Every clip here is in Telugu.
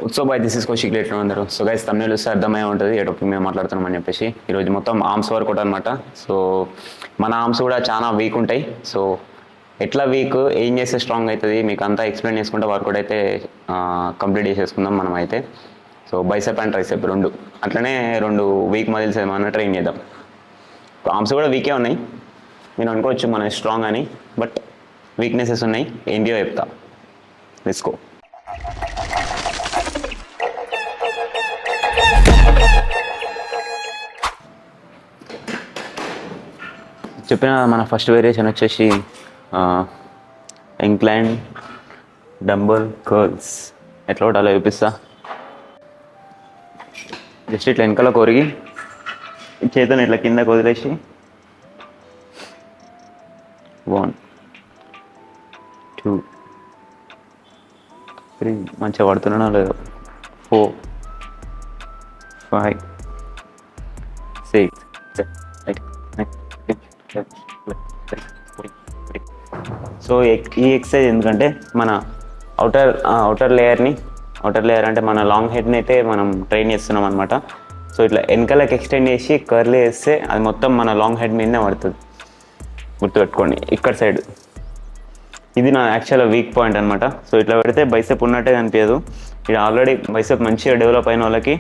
So by this is Kaushik later అందరూ. సో గైస్ తమిళ వస్తే అర్థమయ్యే ఉంటుంది ఏ టాపిక్ మేము మాట్లాడుతున్నాం అని చెప్పేసి. ఈరోజు మొత్తం ఆర్మ్స్ వర్క్ అవుట్ అనమాట. సో మన ఆర్మ్స్ కూడా చాలా వీక్ ఉంటాయి. సో ఎట్లా వీక్, ఏం చేస్తే స్ట్రాంగ్ అవుతుంది, మీకు అంతా ఎక్స్ప్లెయిన్ చేసుకుంటే వర్కౌట్ అయితే కంప్లీట్ చేసేసుకుందాం మనం అయితే. సో బైసెప్ అండ్ ట్రైసెప్ రెండు, అట్లనే రెండు వీక్ మజిల్స్ ఏమన్నా ట్రైన్ చేద్దాం. ఆర్మ్స్ కూడా వీకే ఉన్నాయి, మీరు అనుకోవచ్చు మనం స్ట్రాంగ్ అని, బట్ వీక్నెసెస్ ఉన్నాయి. ఏంటియో చెప్తా, లెట్స్ గో. చెప్పిన మన ఫస్ట్ వేరియేషన్ వచ్చేసి ఇంక్లైన్ డంబుల్ కర్ల్స్. ఎట్లా కూడా అలా చూపిస్తా. జస్ట్ ఇట్లా వెనకాల కొరిగి చేతులను ఇట్లా కిందకు వదిలేసి 1 2 3 మంచిగా పడుతున్నానో లేదో, 4 5 6 7 8 9. సో ఈ ఎక్సర్సైజ్ ఎందుకంటే మన అవుటర్ లేయర్ అంటే మన లాంగ్ హెడ్ని అయితే మనం ట్రైన్ చేస్తున్నాం అనమాట. సో ఇట్లా వెనకాలకి ఎక్స్టెండ్ చేసి కర్లీ వేస్తే అది మొత్తం మన లాంగ్ హెడ్ మీదనే పడుతుంది, గుర్తుపెట్టుకోండి. ఇక్కడ సైడ్ ఇది నా యాక్చువల్ వీక్ పాయింట్ అనమాట. సో ఇట్లా పెడితే బైసెప్ ఉన్నట్టే కనిపించదు. ఇది ఆల్రెడీ బైసెప్ మంచిగా డెవలప్ అయిన వాళ్ళకి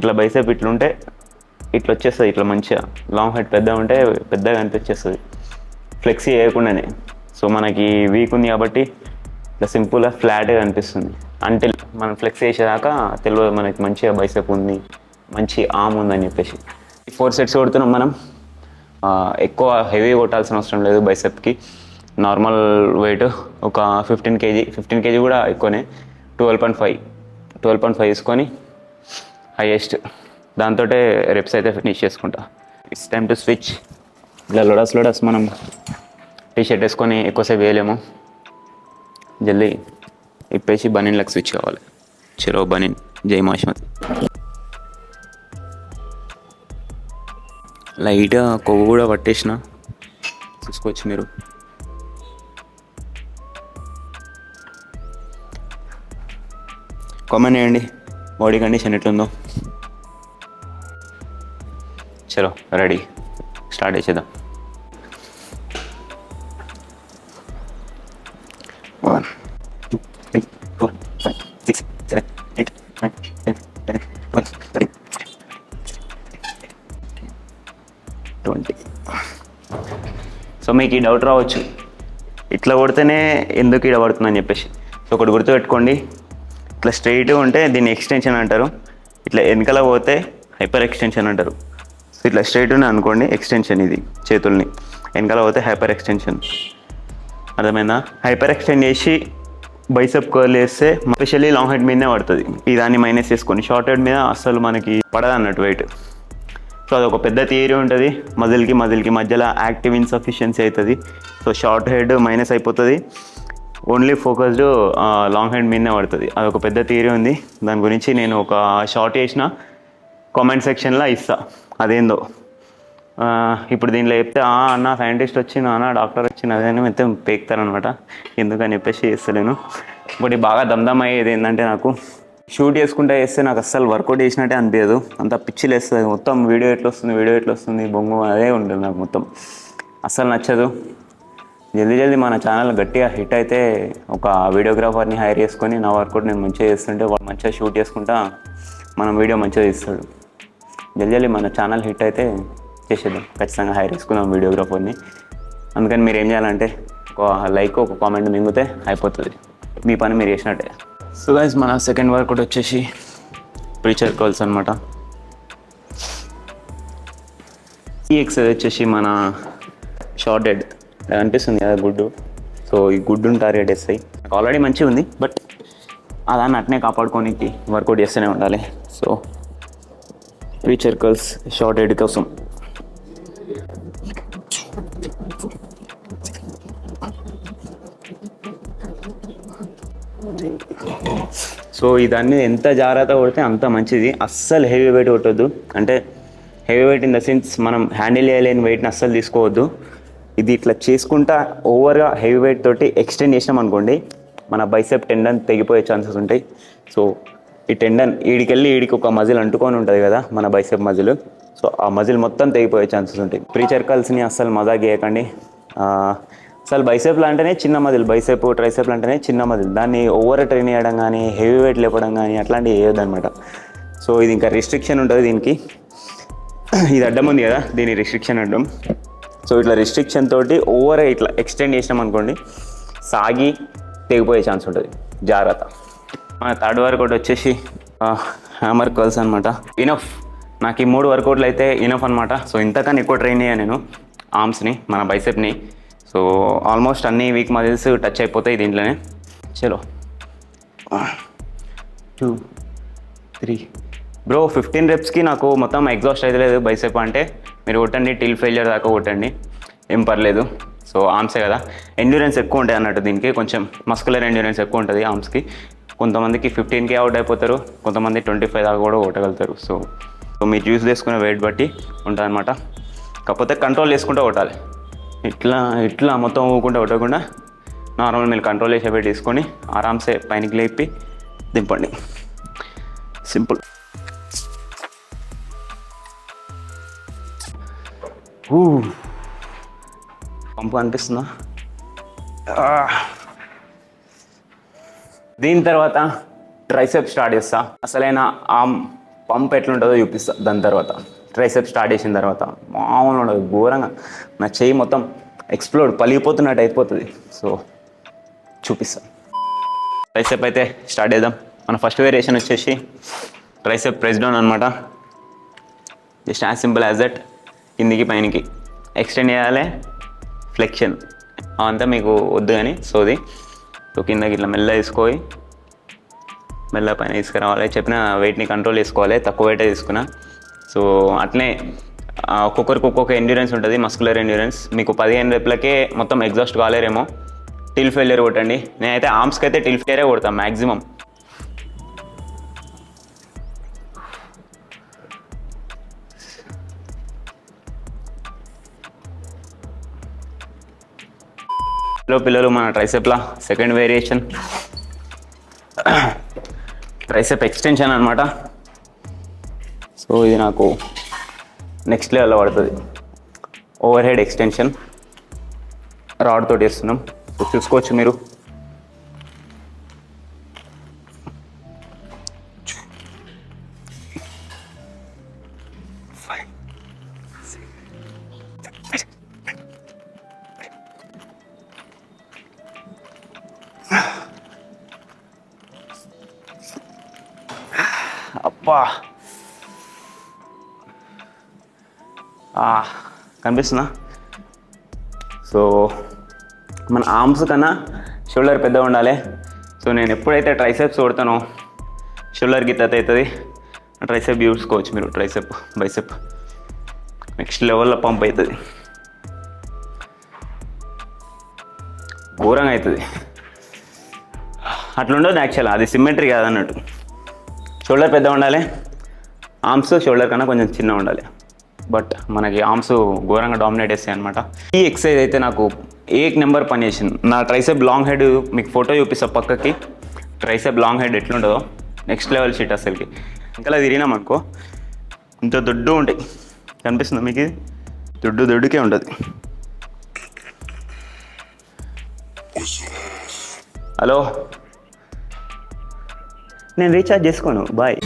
ఇట్లా బైసెప్ ఇట్లుంటే ఇట్లా వచ్చేస్తుంది. ఇట్లా మంచిగా లాంగ్ హెడ్ పెద్దగా ఉంటే పెద్దగా అనిపించేస్తుంది ఫ్లెక్సీ చేయకుండానే. సో మనకి వీక్ ఉంది కాబట్టి ఇట్లా సింపుల్గా ఫ్లాట్గా అనిపిస్తుంది. అంటే మనం ఫ్లెక్స్ చేసేదాకా తెలియదు మనకి మంచిగా బైసెప్ ఉంది, మంచి ఆర్మ్ ఉందని చెప్పేసి. 4 సెట్స్ కొడుతున్నాం మనం. ఎక్కువ హెవీ కొట్టాల్సిన అవసరం లేదు బైసెప్కి. నార్మల్ వెయిట్ ఒక 15 kg కూడా ఎక్కువనే, 12.5 తీసుకొని హైయెస్ట్ దాంతో రెప్స్ అయితే ఫినిష్ చేసుకుంటా. It's time to switch. ఇలా లోడస్ మనం టీషర్ట్ వేసుకొని ఎక్కువసేపు వేయలేము, జల్దీ ఇప్పేసి బనీన్లకు స్విచ్ కావాలి. చెరో బనీన్, జై మాష్మతి. లైట్గా కొవ్వు కూడా పట్టేసిన, చూసుకోవచ్చు మీరు. కామెంట్ చేయండి బాడీ కండిషన్ ఎట్లుందో. చలో రెడీ, స్టార్ట్ చేసేద్దాం. 1 2 3 4 5 6 7 8 9 10 11 12 13 20. సో మీకు ఈ డౌట్ రావచ్చు, ఇట్లా కొడితేనే ఎందుకు ఇక్కడ పడుతుందని చెప్పేసి. సో ఒకటి గుర్తుపెట్టుకోండి, ఇట్లా స్ట్రైట్గా ఉంటే దీన్ని ఎక్స్టెన్షన్ అంటారు, ఇట్లా వెనకాల పోతే హైపర్ ఎక్స్టెన్షన్ అంటారు. సో ఇట్లా స్ట్రైట్ ఉన్నాయి అనుకోండి ఎక్స్టెన్షన్, ఇది చేతుల్ని వెనకాల పోతే హైపర్ ఎక్స్టెన్షన్. అర్థమైందా? హైపర్ ఎక్స్టెండ్ చేసి బైసెప్ కర్ల్ వేస్తే స్పెషల్లీ లాంగ్ హెడ్ మీదనే పడుతుంది. ఈ దాన్ని మైనస్ చేసుకొని షార్ట్ హెడ్ మీద అస్సలు మనకి పడదు అన్నట్టు వెయిట్. సో అదొక పెద్ద థియరీ ఉంటుంది. మజిల్కి మధ్యలో యాక్టివ్ ఇన్సఫిషియన్సీ అవుతుంది. సో షార్ట్ హెడ్ మైనస్ అయిపోతుంది, ఓన్లీ ఫోకస్డ్ లాంగ్ హెడ్ మీదనే పడుతుంది. అదొక పెద్ద థియరీ ఉంది. దాని గురించి నేను ఒక షార్ట్ చేసిన కామెంట్ సెక్షన్లో ఇస్తా, అదేందో. ఇప్పుడు దీనిలో చెప్తే అన్న సైంటిస్ట్ వచ్చింది, అన్న డాక్టర్ వచ్చింది, అదేని మొత్తం పేక్తారనమాట. ఎందుకని చెప్పేసి చేస్తలేను. ఇంకోటి బాగా దమ్దమ్ అయ్యేది ఏంటంటే, నాకు షూట్ చేసుకుంటే వేస్తే నాకు అస్సలు వర్కౌట్ చేసినట్టే అనిపించదు, అంత పిచ్చిలు వేస్తుంది మొత్తం. వీడియో ఎట్లా వస్తుంది బొంగు అదే ఉంటుంది నాకు మొత్తం, అస్సలు నచ్చదు. జల్దీ మన ఛానల్ గట్టిగా హిట్ అయితే ఒక వీడియోగ్రాఫర్ని హైర్ చేసుకొని నా వర్కౌట్ నేను మంచిగా చేస్తుంటే వాడు మంచిగా షూట్ చేసుకుంటా మనం వీడియో మంచిగా తీస్తాడు. జల్దీ మన ఛానల్ హిట్ అయితే చేసేద్దాం, ఖచ్చితంగా హైర్ చేసుకుందాం వీడియోగ్రాఫర్ని. అందుకని మీరు ఏం చేయాలంటే ఒక లైక్ ఒక కామెంట్ మింగితే అయిపోతుంది, మీ పని మీరు చేసినట్టే. సో గైస్ మన సెకండ్ వర్కౌట్ వచ్చేసి ప్రీచర్ కర్ల్స్ అనమాట. ఈ ఎక్సర్సైజ్ వచ్చేసి మన షార్ట్ హెడ్ అనిపిస్తుంది కదా గుడ్డు. సో ఈ గుడ్డుని టార్గెట్ వేస్తాయి. నాకు ఆల్రెడీ మంచిగా ఉంది, బట్ అదాన్ని అట్నే కాపాడుకోనికి వర్కౌట్ చేస్తూనే ఉండాలి. So preacher curls short head కోసం. సో ఇదాన్ని ఎంత జాగ్రత్త కొడితే అంత మంచిది. అస్సలు హెవీ వెయిట్ కొట్టద్దు, అంటే heavy weight in the sense మనం హ్యాండిల్ చేయలేని వెయిట్ని అస్సలు తీసుకోవద్దు. ఇది ఇట్లా చేసుకుంటా ఓవర్గా హెవీ వెయిట్ తోటి ఎక్స్టెండ్ చేసినాం అనుకోండి, మన బైసెప్ టెండన్ తెగిపోయే ఛాన్సెస్ ఉంటాయి. సో ఈ టెండన్ ఈడికెళ్ళి ఈడికి ఒక మజిల్ అంటుకొని ఉంటుంది కదా మన బైసెప్ మజిల్. సో ఆ మజిల్ మొత్తం తెగిపోయే ఛాన్సెస్ ఉంటాయి. ప్రీ సర్కిల్స్ని అస్సలు మజాక్ చేయకండి. అసలు బైసెప్లు అంటేనే చిన్న మజిల్, బైసెప్ ట్రైసెప్లు అంటేనే చిన్న మజిల్. దాన్ని ఓవర్ ట్రైన్ చేయడం కానీ హెవీ వెయిట్ లేపడం కానీ అట్లాంటివి చేయొద్దన్నమాట. సో ఇది ఇంకా రిస్ట్రిక్షన్ ఉంటుంది దీనికి. ఇది అడ్డం ఉంది కదా, దీని రిస్ట్రిక్షన్ అడ్డం. సో ఇట్లా రిస్ట్రిక్షన్ తోటి ఓవర్ ఇట్లా ఎక్స్టెండ్ చేసినాం అనుకోండి, సాగి తెగిపోయే ఛాన్స్ ఉంటుంది, జాగ్రత్త. మన థర్డ్ వర్కౌట్ వచ్చేసి హ్యామర్ కర్ల్స్ అనమాట. ఇనఫ్, నాకు ఈ 3 వర్కౌట్లు అయితే ఇనఫ్ అనమాట. సో ఇంతకన్నా ఎక్కువ ట్రైన్ అయ్యాను నేను ఆర్మ్స్ని, మన బైసెప్ని. సో ఆల్మోస్ట్ అన్ని వీక్ మజిల్స్ టచ్ అయిపోతాయి దీంట్లోనే. చలో 2 3 బ్రో 15 రెప్స్కి నాకు మొత్తం ఎగ్జాస్ట్ అయితే లేదు బైసెప్ అంటే. మీరు కొట్టండి, టిల్ ఫెయిలియర్ దాకా కొట్టండి, ఏం పర్లేదు. సో ఆర్మ్సే కదా, ఎండ్యూరెన్స్ ఎక్కువ ఉంటాయి అన్నట్టు దీనికి, కొంచెం మస్కులర్ ఎండ్యూరెన్స్ ఎక్కువ ఉంటుంది ఆర్మ్స్కి. కొంతమందికి 15K అవుట్ అయిపోతారు, కొంతమంది 25 దాకా కూడా కొట్టగలుగుతారు. సో మీరు యూస్ చేసుకునే వెయిట్ బట్టి ఉంటుంది అనమాట. కాకపోతే కంట్రోల్ చేసుకుంటూ కొట్టాలి. ఇట్లా మొత్తం ఊకుంటూ కొట్టకుండా నార్మల్ మీరు కంట్రోల్ చేసే వెయిట్ తీసుకొని ఆరామ్సే పైనకి లేపి దింపండి, సింపుల్. పంపు అనిపిస్తుందా? దీని తర్వాత ట్రైసెప్ స్టార్ట్ చేస్తా. అసలైన ఆర్మ్ పంప్ ఎట్లుంటుందో చూపిస్తా. దాని తర్వాత ట్రైసెప్ స్టార్ట్ చేసిన తర్వాత మామూలు ఉండదు, ఘోరంగా నా చెయ్యి మొత్తం ఎక్స్ప్లోడ్ పలిగిపోతున్నట్టు అయిపోతుంది. సో చూపిస్తా. ట్రైసెప్ అయితే స్టార్ట్ చేద్దాం. మన ఫస్ట్ వేరియేషన్ వచ్చేసి ట్రైసెప్ ప్రెస్ డౌన్ అనమాట. Just as simple as that. కిందికి పైనకి ఎక్స్టెండ్ చేయాలి, ఫ్లెక్షన్ అంతా మీకు వద్దు కానీ సోది. సో కిందకి ఇట్లా మెల్ల తీసుకోయి మెల్ల పైన తీసుకురావాలి. చెప్పిన వెయిట్ని కంట్రోల్ చేసుకోవాలి, తక్కువ వెయిటే తీసుకున్నా. సో అట్లనే ఒక్కొక్కరికి ఒక్కొక్క ఎండ్యూరెన్స్ ఉంటుంది, మస్కులర్ ఎండ్యూరెన్స్. మీకు 15 రెప్లకే మొత్తం ఎగ్జాస్ట్ కాలేరేమో, టిల్ ఫెయిలియర్ కొట్టండి. నేనైతే ఆర్మ్స్కి అయితే టిల్ ఫెయిలియరే కొడతాను మ్యాక్సిమం. హలో పిల్లలు, మన ట్రైసెప్లా సెకండ్ వేరియేషన్ ట్రైసెప్ ఎక్స్టెన్షన్ అనమాట. సో ఇది నాకు నెక్స్ట్ లెవెల్లో పడుతుంది. ఓవర్ హెడ్ ఎక్స్టెన్షన్ రాడ్ తోటి చేస్తున్నాం. సో చూసుకోవచ్చు మీరు. అబ్బా, కనిపిస్తుందా? సో మన ఆర్మ్స్ కన్నా షోల్డర్ పెద్దగా ఉండాలి. సో నేను ఎప్పుడైతే ట్రైసెప్స్ కొడతానో షోల్డర్ గిత్త అవుతుంది. ట్రైసెప్ చూసుకోవచ్చు మీరు. ట్రైసెప్ బైసెప్ నెక్స్ట్ లెవెల్లో పంప్ అవుతుంది, ఘోరంగా అవుతుంది. అట్లుండదు యాక్చువల్, అది సిమ్మెట్రీ కాదన్నట్టు. షోల్డర్ పెద్దగా ఉండాలి, ఆర్మ్స్ షోల్డర్ కన్నా కొంచెం చిన్నగా ఉండాలి. బట్ మనకి ఆర్మ్స్ ఘోరంగా డామినేట్ చేస్తాయి అనమాట. ఈ ఎక్సర్సైజ్ అయితే నాకు 1 నెంబర్ పని చేసింది. నా ట్రైసెప్ లాంగ్ హెడ్ మీకు ఫోటో చూపిస్తా పక్కకి. ట్రైసెప్ లాంగ్ హెడ్ ఎట్లుంటుందో నెక్స్ట్ లెవెల్ షీట్. అసలుకి ఇంకా తిరిగినాం అనుకో ఇంత దొడ్డు ఉంటాయి. కనిపిస్తుందా మీకు? ఇది దొడ్డుకే ఉంటుంది. హలో, నేను రీఛార్జ్ చేసుకోను, బాయ్.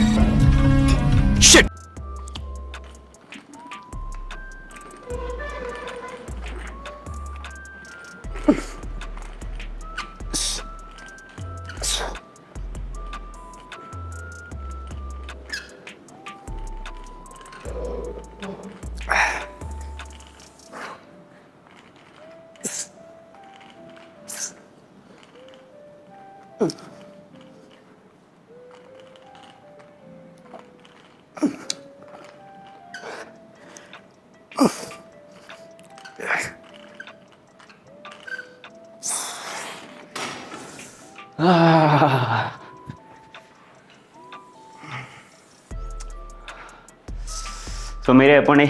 సో మీరే చెప్పండి,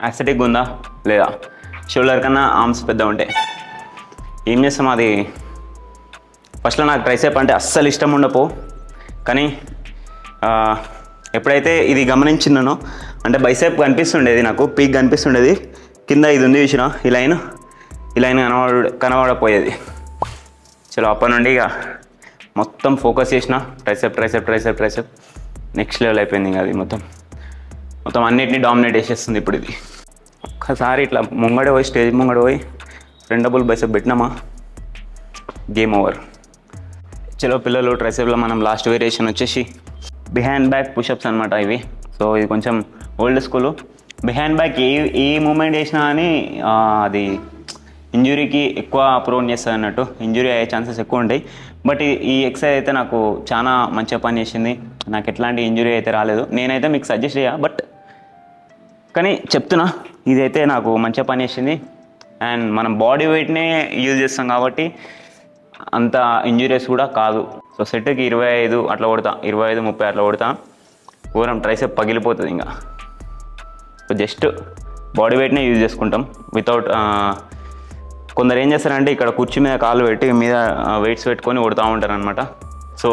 యాస్థెటిక్ ఉందా లేదా? షోల్డర్ కన్నా ఆర్మ్స్ పెద్ద ఉంటాయి. ఏం చేస్తాం? అది ఫస్ట్లో నాకు ట్రైసెప్ అంటే అస్సలు ఇష్టం ఉండపో, కానీ ఎప్పుడైతే ఇది గమనించినానో అంటే బైసెప్ కనిపిస్తుండేది, నాకు పీక్ కనిపిస్తుండేది, కింద ఇది ఉంది చూసిన ఈ లైన్ కనబడపోయేది. చలో అప్పటి నుండి ఇక మొత్తం ఫోకస్ చేసిన ట్రైసెప్ నెక్స్ట్ లెవెల్ అయిపోయింది. ఇంకా అది మొత్తం అన్నిటినీ డామినేట్ చేసేస్తుంది ఇప్పుడు ఇది. ఒక్కసారి ఇట్లా స్టేజ్ ముంగడ పోయి ఫ్రంట్ డబుల్ బైసెప్ పెట్టినామా గేమ్ ఓవర్. చలో పిల్లలు, ట్రైసెప్లో మనం లాస్ట్ వేరియేషన్ వచ్చేసి బిహైండ్ బ్యాక్ పుషప్స్ అనమాట ఇవి. సో ఇది కొంచెం ఓల్డ్ స్కూలు. బిహైండ్ బ్యాక్ ఏ మూమెంట్ చేసినా కానీ అది ఇంజురీకి ఎక్కువ ప్రోన్ చేస్తుంది అన్నట్టు, ఇంజురీ అయ్యే ఛాన్సెస్ ఎక్కువ ఉంటాయి. బట్ ఈ ఎక్సర్సైజ్ అయితే నాకు చాలా మంచిగా పని చేసింది, నాకు ఎట్లాంటి ఇంజురీ అయితే రాలేదు. నేనైతే మీకు సజెస్ట్ చేయ, బట్ కానీ చెప్తున్నా ఇదైతే నాకు మంచిగా పని చేసింది. అండ్ మనం బాడీ వెయిట్నే యూజ్ చేస్తాం కాబట్టి అంత ఇంజురీస్ కూడా కాదు. సో సెట్కి 25 అట్లా కొడతా, 25-30 అట్లా కొడతా, ఘోరం ట్రైసెప్ పగిలిపోతుంది. ఇంకా సో జస్ట్ బాడీ వెయిట్నే యూజ్ చేసుకుంటాం వితౌట్. కొందరు ఏం చేస్తారంటే ఇక్కడ కుర్చీ మీద కాళ్ళు పెట్టి మీద వెయిట్స్ పెట్టుకొని కొడుతూ ఉంటారు అనమాట. సో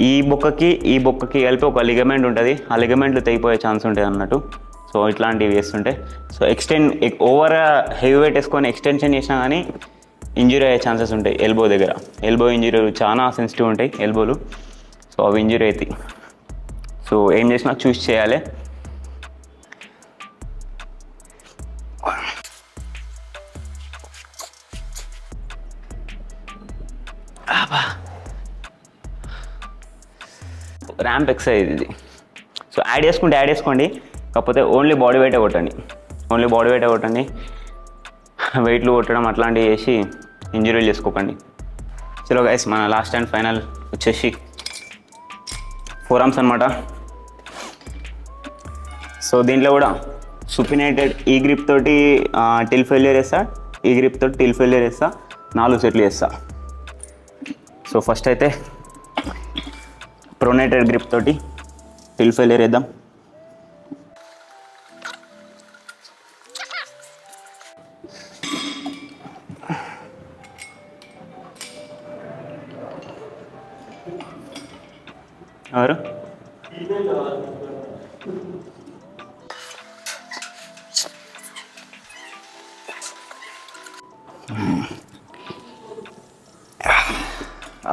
ఈ బొక్కకి కలిపి ఒక లిగమెంట్ ఉంటుంది, ఆ లిగమెంట్లు తెగిపోయే ఛాన్స్ ఉంటుంది అన్నట్టు. సో ఇట్లాంటివి వేస్తుంటే సో ఓవర్ హెవీ వెయిట్ వేసుకొని ఎక్స్టెన్షన్ చేసినా కానీ ఇంజురీ అయ్యే ఛాన్సెస్ ఉంటాయి. ఎల్బో దగ్గర ఎల్బో ఇంజురీలు చాలా సెన్సిటివ్ ఉంటాయి ఎల్బోలు. సో అవి ఇంజురీ అవుతాయి. సో ఏం చేసినా చూస్ చేయాలి. ర్యాంప్ ఎక్సర్సైజ్ ఇది. సో యాడ్ చేసుకోండి, కాకపోతే ఓన్లీ బాడీ వెయిటే కొట్టండి. వెయిట్లు కొట్టడం అట్లాంటివి చేసి ఇంజురీలు చేసుకోకండి. చలో గైస్, మన లాస్ట్ అండ్ ఫైనల్ వచ్చేసి ఫోర్ ఆర్మ్స్ అనమాట. సో దీంట్లో కూడా సుపినేటెడ్ ఈ గ్రిప్ తోటి టిల్ ఫెయిల్యూర్ వేస్తా, ఈ గ్రిప్ తోటి టిల్ ఫెయిల్యూర్ వేస్తా, 4 సెట్లు చేస్తా. సో ఫస్ట్ అయితే ప్రొనేటెడ్ గ్రిప్ తోటి టిల్ ఫెయిల్యూర్ వేద్దాం. ఎవరు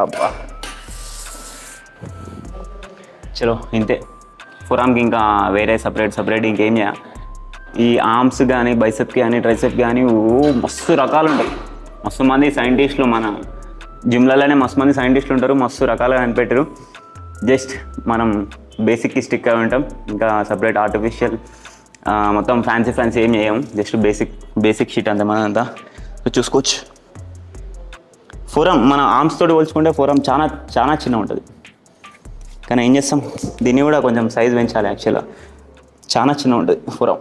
అబ్బా, చలో ఇంతే. ఫోర్ ఆర్మ్కి ఇంకా వేరే సపరేట్ ఇంకేం చేయ. ఈ ఆర్మ్స్ కానీ బైసెప్ కానీ ట్రైసెప్ కానీ మస్తు రకాలు ఉంటాయి. మస్తు మంది సైంటిస్టులు మన జిమ్లలోనే మస్తు మంది సైంటిస్టులు ఉంటారు, మస్తు రకాలుగా కనిపెట్టారు. జస్ట్ మనం బేసిక్కి స్టిక్ అయి ఉంటాం. ఇంకా సపరేట్ ఆర్టిఫిషియల్ మొత్తం ఫ్యాన్సీ ఏం చేయము. జస్ట్ బేసిక్ షీట్ అంతా మన అంతా. సో చూసుకోవచ్చు. ఫోరం మన ఆర్మ్స్ తోటి పోల్చుకుంటే ఫోరం చాలా చిన్న ఉంటుంది. కానీ ఏం చేస్తాం, దీన్ని కూడా కొంచెం సైజ్ పెంచాలి. యాక్చువల్గా చాలా చిన్న ఉంటుంది ఫోరం.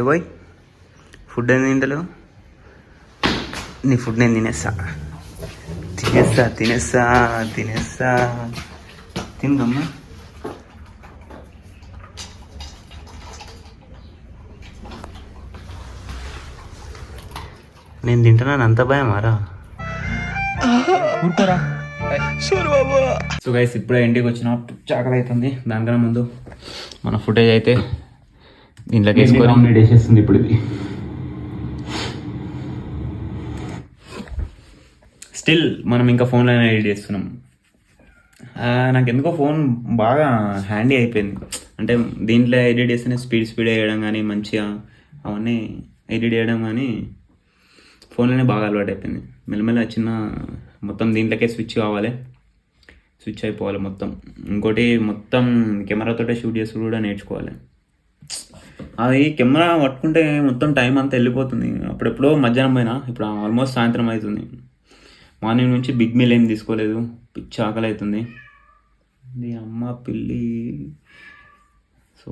బాయ్, ఫుడ్ ఏం తింటలేవు? నీ ఫుడ్ నేను తినేస్తా. తిందమ్మా. నేను తింటున్నాను, అంత భయమారా? సో గైస్, ఇప్పుడే ఇంటికి వచ్చిన చాకలి అవుతుంది. దానికన్నా ముందు మన ఫుటేజ్ అయితే దీంట్లోకి వేసుకొని వేసేస్తుంది. ఇప్పుడు ఇది స్టిల్ మనం ఇంకా ఫోన్లోనే ఎడిట్ చేస్తున్నాం. నాకు ఎందుకో ఫోన్ బాగా హ్యాండీ అయిపోయింది. అంటే దీంట్లో ఎడిట్ చేస్తేనే స్పీడ్ వేయడం కానీ మంచిగా అవన్నీ ఎడిట్ చేయడం కానీ ఫోన్లోనే బాగా అలవాటు అయిపోయింది. మెల్లమెల్ల చిన్న మొత్తం దీంట్లోకే స్విచ్ అయిపోవాలి మొత్తం. ఇంకోటి మొత్తం కెమెరాతోటే షూట్ చేసి కూడా నేర్చుకోవాలి. అది కెమెరా పట్టుకుంటే మొత్తం టైం అంతా వెళ్ళిపోతుంది. అప్పుడెప్పుడో మధ్యాహ్నం పోయినా, ఇప్పుడు ఆల్మోస్ట్ సాయంత్రం అవుతుంది. మార్నింగ్ నుంచి బిగ్ మీల్ ఏం తీసుకోలేదు, పిచ్చి ఆకలి అవుతుంది. ఇది అమ్మ పిల్లి. సో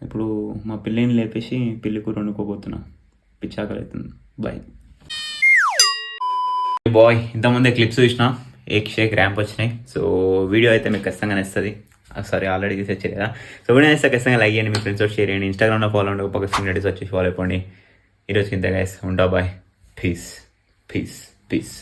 ఇప్పుడు మా పిల్లిని లేపేసి పిల్లి కూర వండుకోబోతున్నా. పిచ్చి ఆకలి అవుతుంది. Bye bye. ఇంతకుముందే క్లిప్స్ చూసిన, ఏక్ షేక్ ర్యాంప్ వచ్చినాయి. సో వీడియో అయితే మీకు ఖచ్చితంగా నచ్చుతుంది. సారీ ఆల్రెడీ తీసేచ్చారు కదా. సో వీడియో నచ్చితే ఖచ్చితంగా లైక్ చేయండి, మీ ఫ్రెండ్స్ షేర్ చేయండి. ఇన్స్టాగ్రామ్లో ఫాలో ఉండే పక్క స్క్రీన్ వచ్చి ఫాలో అయిపోండి. ఈరోజుకి ఇంత గైస్, ఉంటా బాయ్. Piece piece piece.